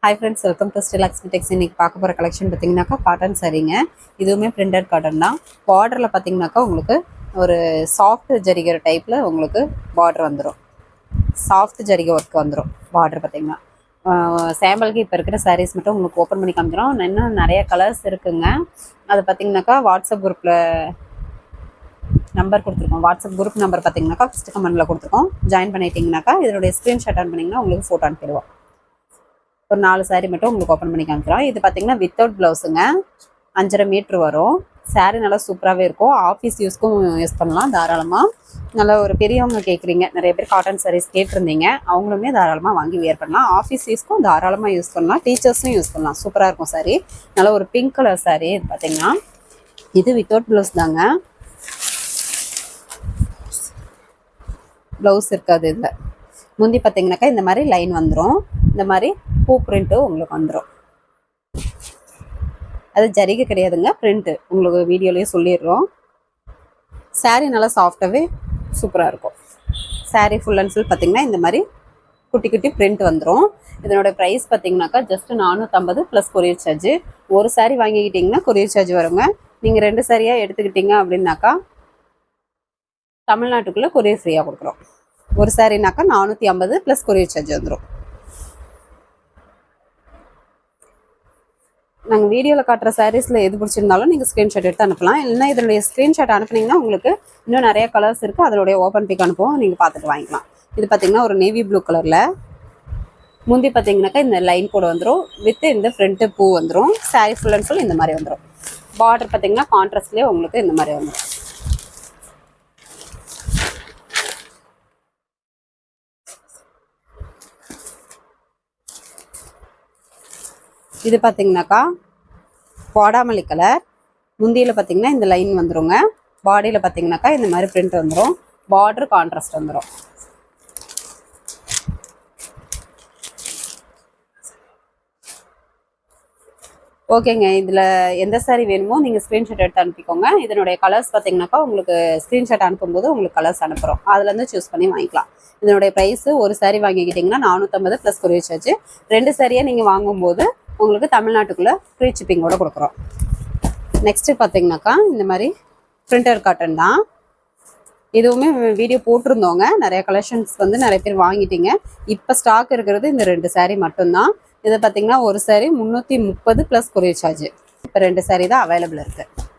Hi friends, welcome to Still Lakshmi Tex. இன்னைக்கு பார்க்க போற கலெக்ஷன் பார்த்தீங்கன்னாக்கா காட்டன் சாரீங்க. இதுவுமே பிரிண்டட் காட்டன் தான். பார்டர்ல பார்த்தீங்கன்னாக்கா உங்களுக்கு ஒரு சாஃப்ட் ஜரிகை டைப்ல உங்களுக்கு பார்டர் வந்துடும். சாஃப்ட் ஜரிகை ஒர்க் வந்துடும் பார்டர் பார்த்தீங்கன்னா. சாம்பிளுக்கு இப்போ இருக்கிற சாரீஸ் மட்டும் உங்களுக்கு ஓப்பன் பண்ணி காமிக்கிறோம். இன்னும் நிறைய கலர்ஸ் இருக்குங்க. அது பார்த்தீங்கன்னாக்கா வாட்ஸ்அப் குரூப்பில் நம்பர் கொடுத்துருக்கோம். வாட்ஸ்அப் குரூப் நம்பர் பார்த்தீங்கன்னாக்கா ஃபஸ்ட்டு கமெண்ட்டில் கொடுத்துருக்கோம். ஜாயின் பண்ணிட்டீங்கன்னாக்கா இதனுடைய ஸ்க்ரீன்ஷாட் ஆன் பண்ணிங்கன்னா உங்களுக்கு ஃபோட்டோ அனுப்பிடுவோம். ஒரு 4 சாரீ மட்டும் உங்களுக்கு ஓப்பன் பண்ணி காமிக்கிறோம். இது பார்த்தீங்கன்னா வித்தவுட் ப்ளவுஸுங்க, 5.5 மீட்ரு வரும். சாரீ நல்லா சூப்பராகவே இருக்கும். ஆஃபீஸ் யூஸ்க்கும் யூஸ் பண்ணலாம் தாராளமாக. நல்லா ஒரு பெரியவங்க கேட்குறீங்க, நிறைய பேர் காட்டன் சாரீஸ் கேட்டிருந்தீங்க, அவங்களுமே தாராளமாக வாங்கி வியர் பண்ணலாம். ஆஃபீஸ் யூஸ்க்கும் தாராளமாக யூஸ் பண்ணலாம், டீச்சர்ஸும் யூஸ் பண்ணலாம். சூப்பராக இருக்கும் சாரீ. நல்லா ஒரு பிங்க் கலர் சாரீ. இது பார்த்தீங்கன்னா இது வித்தவுட் ப்ளவுஸ் தாங்க, ப்ளவுஸ் இருக்காது இதில். முந்தி பார்த்தீங்கன்னாக்கா இந்த மாதிரி லைன் வந்துடும், இந்த மாதிரி பூ பிரிண்ட்டு உங்களுக்கு வந்துடும். அது ஜரிகை கிடையாதுங்க, பிரிண்ட்டு. உங்களுக்கு வீடியோலேயே சொல்லிடுறோம். சாரீ நல்லா சாஃப்டாகவே சூப்பராக இருக்கும். சாரீ ஃபுல் அண்ட் ஃபுல் பார்த்தீங்கன்னா இந்த மாதிரி குட்டி குட்டி பிரிண்ட் வந்துடும். இதனோட ப்ரைஸ் பார்த்தீங்கன்னாக்கா ஜஸ்ட் 450 ப்ளஸ் கொரியர் சார்ஜ். ஒரு சாரீ வாங்கிக்கிட்டிங்கன்னா கொரியர் சார்ஜ் வருங்க. நீங்கள் 2 சாரியாக எடுத்துக்கிட்டீங்க அப்படின்னாக்கா தமிழ்நாட்டுக்குள்ளே கொரியர் ஃப்ரீயாக கொடுக்குறோம். ஒரு சாரீனாக்கா 450 ப்ளஸ் கொரியர் சார்ஜ் வந்துடும். நாங்கள் வீடியோவில் காட்டுற சாரீஸில் எது பிடிச்சிருந்தாலும் நீங்கள் ஸ்க்ரீன்ஷாட் எடுத்து அனுப்பலாம். இல்லைன்னா இதனுடைய ஸ்க்ரீன்ஷாட் அனுப்புனீங்கன்னா உங்களுக்கு இன்னும் நிறைய கலர்ஸ் இருக்குது, அதனுடைய ஓப்பன் பிக் அனுப்புவோம், நீங்கள் பார்த்துட்டு வாங்கிக்கலாம். இது பார்த்தீங்கன்னா ஒரு நேவி ப்ளூ கலரில். முந்தி பார்த்தீங்கன்னாக்கா இந்த லைன் கூட வந்துடும், வித் இந்த ஃப்ரண்ட்டு பூ வந்துடும். சாரீ ஃபுல் அண்ட் ஃபுல் இந்த மாதிரி வந்துடும். பார்டர் பார்த்தீங்கன்னா கான்ட்ராஸ்ட்லேயே உங்களுக்கு இந்த மாதிரி வந்துடும். இது பார்த்தீங்கன்னாக்கா வாடாமல்லி கலர். முந்தியில் பார்த்தீங்கன்னா இந்த லைன் வந்துடுங்க. பாடியில் பார்த்தீங்கன்னாக்கா இந்த மாதிரி பிரிண்ட் வந்துடும். பார்டர் கான்ட்ராஸ்ட் வந்துடும். ஓகேங்க, இதில் எந்த சாரீ வேணுமோ நீங்கள் ஸ்க்ரீன்ஷாட் எடுத்து அனுப்பிக்கோங்க. இதனுடைய கலர்ஸ் பார்த்தீங்கன்னாக்கா உங்களுக்கு ஸ்க்ரீன்ஷாட் அனுப்பும்போது உங்களுக்கு கலர்ஸ் அனுப்புகிறோம், அதுலேருந்து சூஸ் பண்ணி வாங்கிக்கலாம். இதனுடைய ப்ரைஸு ஒரு சாரீ வாங்கிக்கிட்டிங்கன்னா 450 ப்ளஸ் கொரியர் சார்ஜ். 2 சாரியாக நீங்கள் வாங்கும்போது உங்களுக்கு தமிழ்நாட்டுக்குள்ளே ஃப்ரீ ஷிப்பிங்கோடு கொடுக்குறோம். நெக்ஸ்ட்டு பார்த்தீங்கன்னாக்கா இந்த மாதிரி பிரிண்டர் காட்டன் தான். இதுவுமே வீடியோ போட்டிருந்தோங்க, நிறைய கலெக்ஷன்ஸ் வந்து நிறைய பேர் வாங்கிட்டீங்க. இப்போ ஸ்டாக் இருக்கிறது இந்த 2 சாரீ மட்டும்தான். இது பார்த்தீங்கன்னா ஒரு சாரீ 330 ப்ளஸ் கொரியர் சார்ஜ். இப்போ 2 சாரீ தான் அவைலபிள் இருக்குது.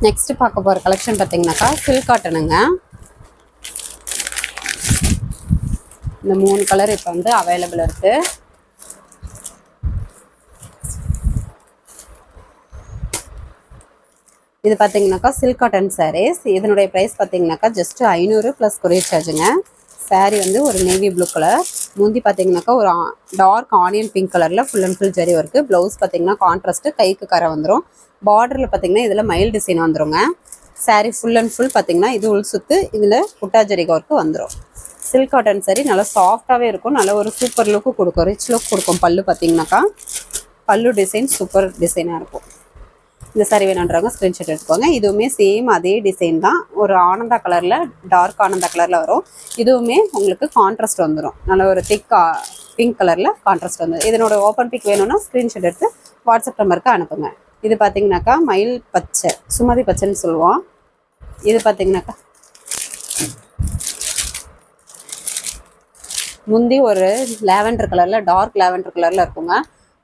நெக்ஸ்ட் பார்க்க போகிற கலெக்ஷன் பார்த்தீங்கன்னாக்கா சில்க் காட்டனுங்க. இந்த 3 கலர் இப்போ வந்து அவைலபிள் இருக்குது. இது பார்த்தீங்கன்னாக்கா சில்க் காட்டன் சாரீஸ். இதனுடைய ப்ரைஸ் பார்த்தீங்கன்னாக்கா ஜஸ்ட் 500 ப்ளஸ் கொரியர் சார்ஜுங்க. சாரீ வந்து ஒரு நேவி ப்ளூ கலர். முந்தி பார்த்தீங்கன்னாக்கா ஒரு டார்க் ஆனியன் பிங்க் கலரில் full and full zari work. Blouse பார்த்தீங்கன்னா கான்ட்ராஸ்ட்டு, கைக்கு கரை வந்துடும். பார்டரில் பார்த்தீங்கன்னா இதில் மயில் டிசைன் வந்துடுங்க. சாரீ ஃபுல் அண்ட் ஃபுல் பார்த்தீங்கன்னா இது உள் சுத்து, இதில் புட்டா ஜரிகை ஒர்க்கு வந்துடும். சில்க் காட்டன் சாரீ நல்லா சாஃப்டாகவே இருக்கும், நல்ல ஒரு சூப்பர் லுக்கு கொடுக்கும், ரிச் லுக் கொடுக்கும். பல்லு பார்த்தீங்கன்னாக்கா பல்லு டிசைன் சூப்பர் டிசைனாக இருக்கும். இந்த சாரீ வேணுன்றவங்க ஸ்க்ரீன்ஷாட் எடுத்துக்கோங்க. இதுவுமே சேம் அதே டிசைன் தான், ஒரு ஆனந்தா கலரில், டார்க் ஆனந்தா கலரில் வரும். இதுவுமே உங்களுக்கு கான்ட்ராஸ்ட் வந்துடும், நல்ல ஒரு திக் பிங்க் கலரில் கான்ட்ராஸ்ட் வந்துடும். இதனோட ஓப்பன் பிக் வேணும்னா ஸ்க்ரீன்ஷாட் எடுத்து வாட்ஸ்அப் நம்பருக்கு அனுப்புங்க. இது பார்த்தீங்கன்னாக்கா மயில் பச்சை, சுமதி பச்சைன்னு சொல்லுவோம். இது பார்த்தீங்கன்னாக்கா முந்தி ஒரு லேவெண்டர் கலரில், டார்க் லேவெண்டர் கலரில் இருக்குங்க.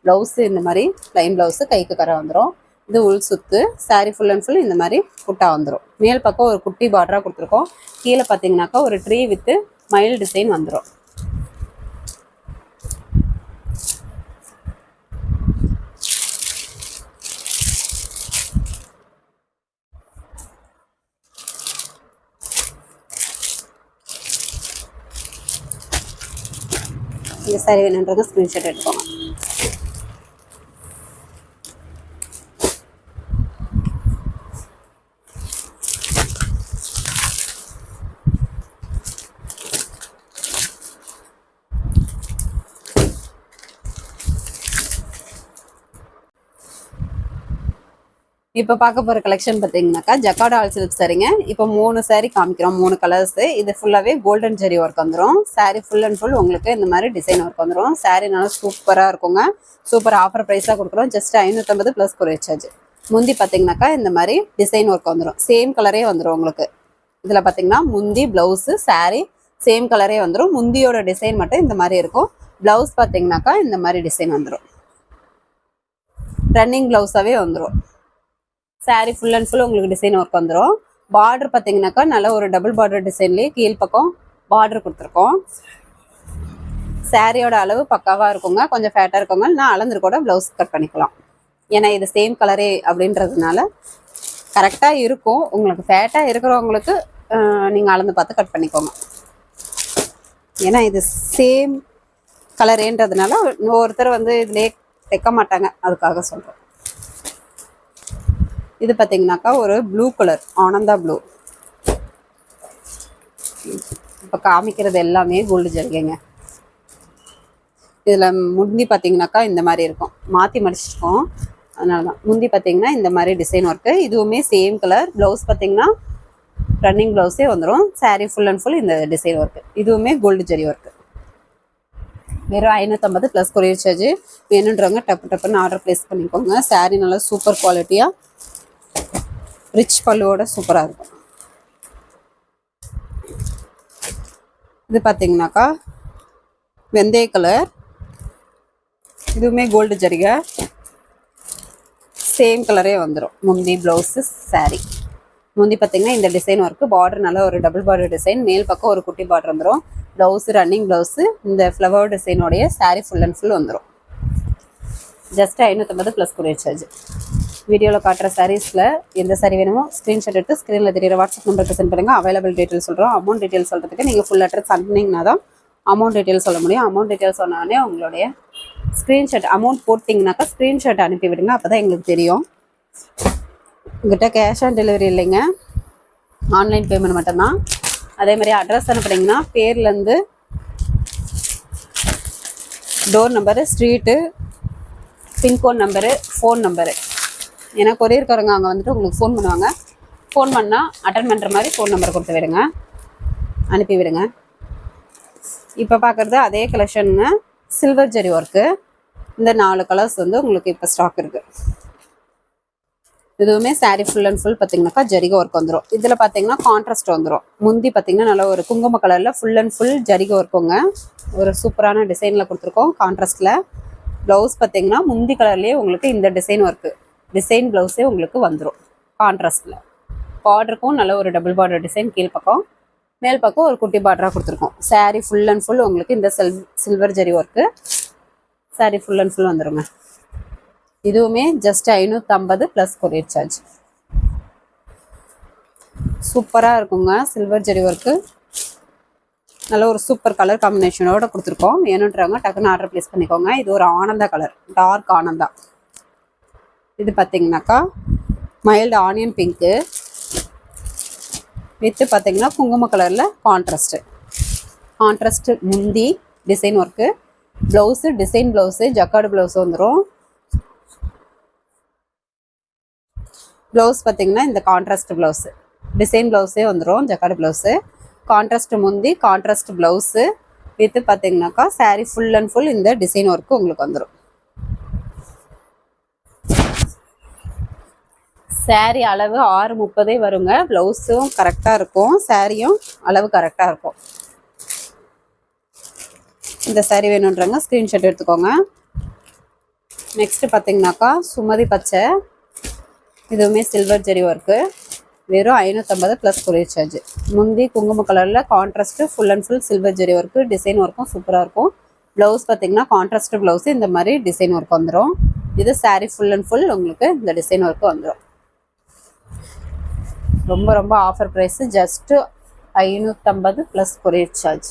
ப்ளவுஸு இந்த மாதிரி ப்ளைன் ப்ளவுஸு, கைக்கு கரை வந்துடும். இது உள் சுத்து. சாரீ ஃபுல் அண்ட் ஃபுல் இந்த மாதிரி புட்டா வந்துடும். மேல் பக்கம் ஒரு குட்டி பார்டராக கொடுத்துருக்கோம். கீழே பார்த்தீங்கன்னாக்கா ஒரு ட்ரீ வித்து மயில் டிசைன் வந்துடும். இந்த சாரீ வேணுன்றவங்க ஸ்க்ரீன்ஷாட் எடுத்துக்கோங்க. இப்போ பார்க்க போகிற கலெக்ஷன் பார்த்தீங்கன்னாக்கா ஜக்கார்ட் ஆல் சில்க் சாரீங்க. இப்போ 3 சாரீ காமிக்கிறோம், 3 கலர்ஸு. இது ஃபுல்லாகவே கோல்டன் ஜெரி ஒர்க் வந்துடும். சாரீ ஃபுல் அண்ட் ஃபுல் உங்களுக்கு இந்த மாதிரி டிசைன் ஒர்க் வந்துடும். சாரீ நல்லா சூப்பராக இருக்குங்க. சூப்பர் ஆஃபர் ப்ரைஸாக கொடுக்குறோம். Just 550 plus courier charge. முந்தி பார்த்தீங்கன்னாக்கா இந்த மாதிரி டிசைன் ஒர்க் வந்துடும். சேம் கலரே வந்துடும் உங்களுக்கு. இதில் பார்த்தீங்கன்னா முந்தி ப்ளவுஸு சாரீ சேம் கலரே வந்துடும். முந்தியோட டிசைன் மட்டும் இந்த மாதிரி இருக்கும். ப்ளவுஸ் பார்த்தீங்கன்னாக்கா இந்த மாதிரி டிசைன் வந்துடும். ரன்னிங் ப்ளவுஸாகவே வந்துடும். சாரீ ஃபுல் அண்ட் ஃபுல் உங்களுக்கு டிசைன் ஒர்க் வந்துடும். பார்டர் பார்த்தீங்கன்னாக்கா நல்ல ஒரு டபுள் பார்டர் டிசைன்லேயே கீழ் பக்கம் பார்டர் கொடுத்துருக்கோம். சாரியோட அளவு பக்காவாக இருக்குங்க. கொஞ்சம் ஃபேட்டாக இருக்குங்க. நான் அளந்து கூட ப்ளவுஸ் கட் பண்ணிக்கலாம். ஏன்னா இது சேம் கலரே அப்படின்றதுனால கரெக்டாக இருக்கும். உங்களுக்கு ஃபேட்டாக இருக்கிறவங்களுக்கு நீங்கள் அளந்து பார்த்து கட் பண்ணிக்கோங்க. ஏன்னா இது சேம் கலரேன்றதுனால ஒருத்தர் வந்து இதிலே தைக்க மாட்டாங்க, அதுக்காக சொல்கிறோம். இது பார்த்தீங்கன்னாக்கா ஒரு ப்ளூ கலர், ஆனந்தா ப்ளூ. இப்போ காமிக்கிறது எல்லாமே கோல்டு ஜரிகைங்க. இதில் முந்தி பார்த்தீங்கன்னாக்கா இந்த மாதிரி இருக்கும். மாற்றி மடிச்சிருக்கோம், அதனால தான். முந்தி பார்த்தீங்கன்னா இந்த மாதிரி டிசைன் ஒர்க்கு. இதுவுமே சேம் கலர். ப்ளவுஸ் பார்த்தீங்கன்னா ரன்னிங் ப்ளவுஸே வந்துடும். சாரீ ஃபுல் அண்ட் ஃபுல் இந்த டிசைன் ஒர்க்கு. இதுவுமே கோல்டு ஜரி ஒர்க்கு. வெறும் 550 ப்ளஸ் கொரியர் சார்ஜ். வேணுன்றவங்க டப்புன்னு ஆர்டர் ப்ளேஸ் பண்ணிக்கோங்க. சாரீ நல்லா சூப்பர் குவாலிட்டியாக ரிச் பல்லுவோட சூப்பராக இருக்கும். இது பார்த்தீங்கன்னாக்கா வெந்தய கலர். இதுவுமே கோல்டு ஜரிகை. சேம் கலரே வந்துடும். முந்தி ப்ளவுஸு சாரீ. முந்தி பார்த்தீங்கன்னா இந்த டிசைன் ஒர்க்கு. பார்டர் நல்லா ஒரு டபுள் பார்டர் டிசைன். மேல் பக்கம் ஒரு குட்டி பார்டர் வந்துடும். ப்ளவுஸு ரன்னிங் ப்ளவுஸு இந்த ஃப்ளவர் டிசைனோடைய சாரீ ஃபுல் அண்ட் ஃபுல் வந்துடும். Just 550 plus courier charge. வீடியோவில் காட்டுற சாரீஸில் எந்த சாரீ வேணுமோ ஸ்க்ரீன்ஷாட் எடுத்து ஸ்க்ரீனில் தெரியிற வாட்ஸ்அப் நம்பருக்கு சென்ட் பண்ணுங்கள். அவைலபிள் டீட்டெயில் சொல்கிறோம். அமௌண்ட் டீட்டெயில் சொல்கிறதுக்கு நீங்கள் ஃபுல் அட்ரஸ் அனுப்புனீங்கன்னா தான் அமௌண்ட் டீட்டெயில் சொல்ல முடியும். அமௌண்ட் டீட்டெயில் சொன்னோடனே உங்களுடைய ஸ்க்ரீன்ஷாட் அமௌண்ட் போட்டிங்கனாக்கா ஸ்க்ரீன்ஷாட் அனுப்பி விடுங்க. அப்போ தான் எங்களுக்கு தெரியும். உங்கள்கிட்ட கேஷ் ஆன் டெலிவரி இல்லைங்க, ஆன்லைன் பேமெண்ட் மட்டும்தான். அதே மாதிரி அட்ரஸ் அனுப்புனீங்கன்னா பேர்லேருந்து door number, street, pincode number, phone number. ஏன்னா கொரியர்காரங்க அங்கே வந்துட்டு உங்களுக்கு ஃபோன் பண்ணுவாங்க. ஃபோன் பண்ணால் அட்டன் பண்ணுற மாதிரி ஃபோன் நம்பர் கொடுத்து விடுங்க, அனுப்பி விடுங்க. இப்போ பார்க்குறது அதே கலெக்ஷனுங்க. Silver zari work. இந்த 4 கலர்ஸ் வந்து உங்களுக்கு இப்போ ஸ்டாக் இருக்குது. இதுவுமே சாரீ ஃபுல் அண்ட் ஃபுல் பார்த்தீங்கன்னாக்கா ஜரிகை ஒர்க் வந்துடும். இதில் பார்த்தீங்கன்னா கான்ட்ராஸ்ட் வந்துடும். முந்தி பார்த்தீங்கன்னா நல்ல ஒரு குங்கும கலரில் ஃபுல் அண்ட் ஃபுல் ஜரிகை ஒர்க்குங்க. ஒரு சூப்பரான டிசைனில் கொடுத்துருக்கோம் கான்ட்ராஸ்டில். ப்ளவுஸ் பார்த்தீங்கன்னா முந்தி கலர்லேயே உங்களுக்கு இந்த டிசைன் ஒர்க்கு, டிசைன் ப்ளவுஸே உங்களுக்கு வந்துடும் கான்ட்ராஸ்டில். பார்டருக்கும் நல்ல ஒரு டபுள் பார்டர் டிசைன். கீழ் பக்கம் மேல் பக்கம் ஒரு குட்டி பார்டராக கொடுத்துருக்கோம். சாரீ ஃபுல் அண்ட் ஃபுல் உங்களுக்கு இந்த silver zari work. Sari full and full வந்துடுங்க. இதுவுமே ஜஸ்ட் 550 ப்ளஸ் கொரியர் சார்ஜ். சூப்பராக இருக்குங்க. சில்வர் ஜரி ஒர்க்கு நல்ல ஒரு சூப்பர் கலர் காம்பினேஷனோட கொடுத்துருக்கோம். வேணுன்றவங்க டக்குன்னு ஆர்டர் ப்ளேஸ் பண்ணிக்கோங்க. இது ஒரு ஆனந்தா கலர், டார்க் ஆனந்தா. இது பார்த்தீங்கன்னாக்கா மைல்டு ஆனியன் பிங்க்கு வித்து பார்த்தீங்கன்னா குங்கும கலரில் கான்ட்ராஸ்ட்டு முந்தி design work. Blouse design blouse jacquard blouse வந்துடும். ப்ளவுஸ் பார்த்தீங்கன்னா இந்த கான்ட்ராஸ்ட் ப்ளவுஸு டிசைன் ப்ளவுஸே வந்துடும். ஜக்கார்டு ப்ளவுஸு, கான்ட்ராஸ்ட் முந்தி, கான்ட்ராஸ்ட் ப்ளவுஸு வித்து பார்த்தீங்கன்னாக்கா சாரீ ஃபுல் அண்ட் ஃபுல் இந்த டிசைன் ஒர்க்கு உங்களுக்கு வந்துடும். சாரீ அளவு 630 வருங்க. ப்ளவுஸும் கரெக்டாக இருக்கும், சாரியும் அளவு கரெக்டாக இருக்கும். இந்த சாரீ வேணுன்றவங்க ஸ்க்ரீன்ஷாட் எடுத்துக்கோங்க. நெக்ஸ்ட்டு பார்த்தீங்கன்னாக்கா சுமதி பச்சை. இதுவுமே சில்வர் ஜெரி ஒர்க்கு. வெறும் 550 ப்ளஸ் கொரியர் சார்ஜ். முந்தி குங்கும கலரில் contrast full and full silver zari work. Design ஒர்க்கும் சூப்பராக இருக்கும். ப்ளவுஸ் பார்த்தீங்கன்னா கான்ட்ராஸ்ட் ப்ளவுஸு இந்த மாதிரி டிசைன் ஒர்க் வந்துடும். இது சாரீ ஃபுல் அண்ட் ஃபுல் உங்களுக்கு இந்த டிசைன் ஒர்க்கு வந்துடும். ரொம்ப ரொம்ப offer price. Just 550 plus courier charge.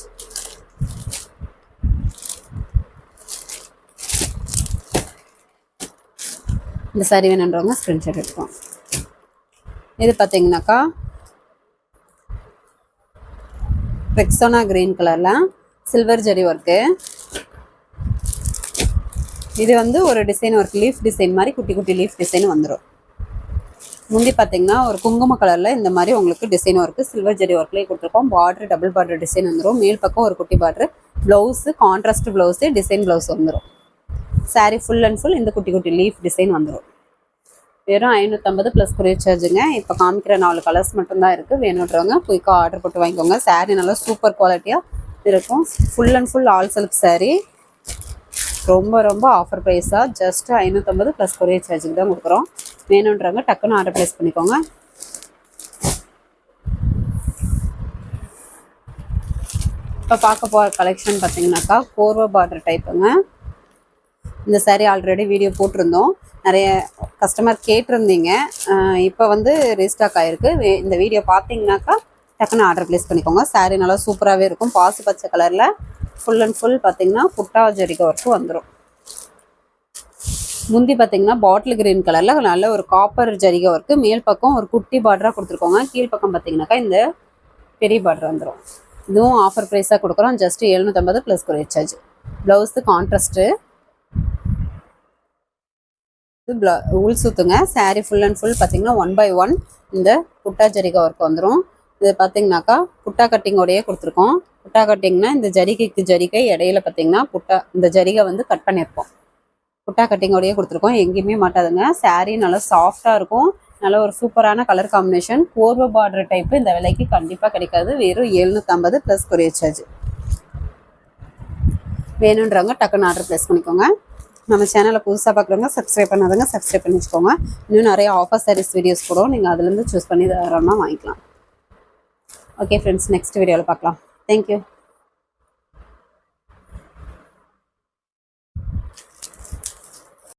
இந்த சாரீ வேணுன்றவங்க ஸ்க்ரீன்ஷாட் எடுப்போம். இது பார்த்தீங்கன்னாக்கா ரெக்ஸோனா கிரீன் கலரில் சில்வர் ஜெரி ஒர்க்கு. இது வந்து ஒரு டிசைன் ஒர்க், லீஃப் டிசைன் மாதிரி குட்டி குட்டி லீஃப் டிசைன் வந்துடும். முந்தி பார்த்தீங்கன்னா ஒரு குங்கும கலரில் இந்த மாதிரி உங்களுக்கு டிசைன் ஒர்க்கு சில்வர் ஜெரி ஒர்க்லேயே கொடுத்துருக்கோம். பார்டர் டபுள் பார்டர் டிசைன் வந்துடும். மேல் பக்கம் ஒரு குட்டி border. Blouse contrast blouse design blouse வந்துடும். சாரீ ஃபுல் அண்ட் ஃபுல் இந்த குட்டி குட்டி லீஃப் டிசைன் வந்துடும். வெறும் 550 ப்ளஸ் கொரியர் சார்ஜுங்க. இப்போ காமிக்கிற 4 கலர்ஸ் மட்டும்தான் இருக்குது. வேணுன்றவங்க குயிக்காக ஆர்டர் போட்டு வாங்கிக்கோங்க. சாரீ நல்லா சூப்பர் குவாலிட்டியாக இருக்கும். Full and full all silk sari. ரொம்ப ரொம்ப ஆஃபர் ப்ரைஸாக ஜஸ்ட் 550 ப்ளஸ் கொரியர் சார்ஜுக்கு தான் கொடுக்குறோம். வேணுன்றவங்க டக்குன்னு ஆர்டர் ப்ளேஸ் பண்ணிக்கோங்க. இப்போ பார்க்க போகிற கலெக்ஷன் பார்த்தீங்கன்னாக்கா கோர்வா பார்டர் டைப்புங்க. இந்த சாரீ ஆல்ரெடி வீடியோ போட்டிருந்தோம். நிறைய கஸ்டமர் கேட்டிருந்தீங்க. இப்போ வந்து ரீஸ்டாக் ஆகிருக்கு. இந்த வீடியோ பார்த்தீங்கன்னாக்கா டக்குன்னு ஆர்டர் ப்ளேஸ் பண்ணிக்கோங்க. சாரீ நல்லா சூப்பராகவே இருக்கும். பாசி பச்சை கலரில் ஃபுல் அண்ட் ஃபுல் பார்த்தீங்கன்னா புட்டா ஜரிகை ஒர்க்கு வந்துடும். முந்தி பார்த்தீங்கன்னா பாட்டில் கிரீன் கலரில் நல்ல ஒரு காப்பர் ஜரிகை ஒர்க்கு. மேல் பக்கம் ஒரு குட்டி பார்டராக கொடுத்துருக்கோங்க. கீழ்ப்பக்கம் பார்த்தீங்கன்னாக்கா இந்த பெரிய பார்டர் வந்துடும். இதுவும் ஆஃபர் ப்ரைஸாக கொடுக்குறோம். Just 750 plus courier charge. Blouse contrast உள் சுத்துங்க. சாரீ ஃபுல் அண்ட் ஃபுல் பார்த்தீங்கன்னா 1 by 1 இந்த புட்டா ஜரிகை ஒர்க் வந்துடும். இது பார்த்தீங்கன்னாக்கா புட்டா கட்டிங்கோடையே கொடுத்துருக்கோம். புட்டா கட்டிங்னா இந்த ஜரிகைக்கு ஜரிகை இடையில பார்த்தீங்கன்னா இந்த ஜரிகை வந்து கட் பண்ணியிருப்போம். புட்டா கட்டிங்கோடையே கொடுத்துருக்கோம். எங்கேயுமே மாட்டாதுங்க. சாரீ நல்லா சாஃப்டாக இருக்கும். நல்ல ஒரு சூப்பரான colour combination. Korwa border type இந்த விலைக்கு கண்டிப்பாக கிடைக்காது. வெறும் 750 ப்ளஸ் கொரியர் சார்ஜ். வேணுன்றவங்க டக்குன்னு ஆர்டர் ப்ளேஸ் பண்ணிக்கோங்க. நம்ம சேனலை புதுசாக பார்க்குறவங்க சப்ஸ்கிரைப் பண்ணாதவங்க சப்ஸ்கிரைப் பண்ணி வச்சுக்கோங்க. இன்னும் நிறைய ஆஃபர் சாரீஸ் வீடியோஸ் கூட நீங்கள் அதுலேருந்து சூஸ் பண்ணி தரோம்னா வாங்கிக்கலாம். ஓகே ஃப்ரெண்ட்ஸ், நெக்ஸ்ட் வீடியோவில் பார்க்கலாம். தேங்க்யூ.